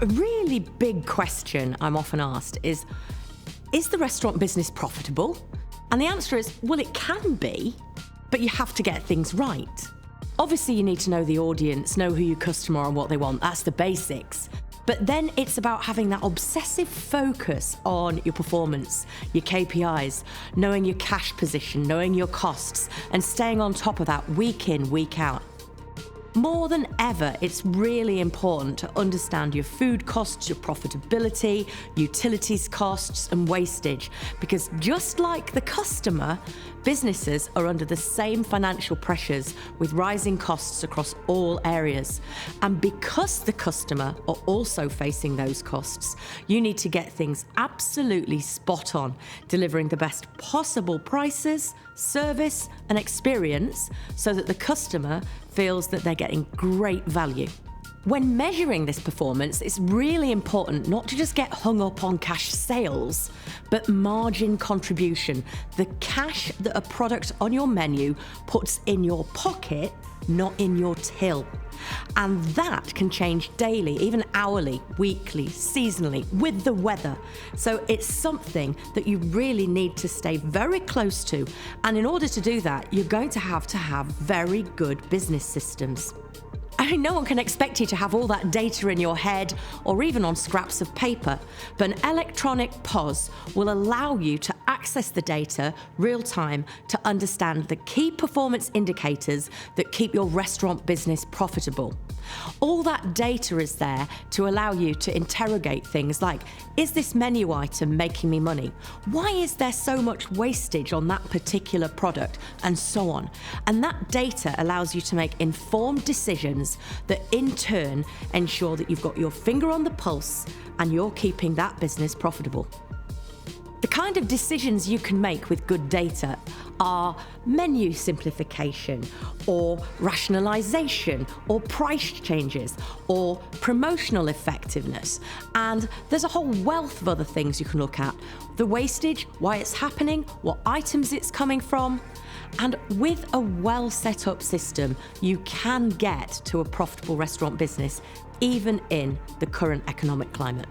A really big question I'm often asked is the restaurant business profitable? And the answer is, well, it can be, but you have to get things right. Obviously, you need to know the audience, know who your customer are and what they want. That's the basics. But then it's about having that obsessive focus on your performance, your KPIs, knowing your cash position, knowing your costs, and staying on top of that week in, week out. More than ever, it's really important to understand your food costs, your profitability, utilities costs, and wastage, because just like the customer, businesses are under the same financial pressures with rising costs across all areas. And because the customer are also facing those costs, you need to get things absolutely spot on, delivering the best possible prices, service, and experience so that the customer feels that they're getting great value. When measuring this performance, it's really important not to just get hung up on cash sales, but margin contribution, the cash that a product on your menu puts in your pocket, not in your till. And that can change daily, even hourly, weekly, seasonally, with the weather. So it's something that you really need to stay very close to. And in order to do that, you're going to have very good business systems. I mean, no one can expect you to have all that data in your head or even on scraps of paper, but an electronic POS will allow you to access the data real time to understand the key performance indicators that keep your restaurant business profitable. All that data is there to allow you to interrogate things like, is this menu item making me money? Why is there so much wastage on that particular product? And so on. And that data allows you to make informed decisions that in turn ensure that you've got your finger on the pulse and you're keeping that business profitable. The kind of decisions you can make with good data are menu simplification, or rationalization, or price changes, or promotional effectiveness. And there's a whole wealth of other things you can look at. The wastage, why it's happening, what items it's coming from. And with a well set up system, you can get to a profitable restaurant business, even in the current economic climate.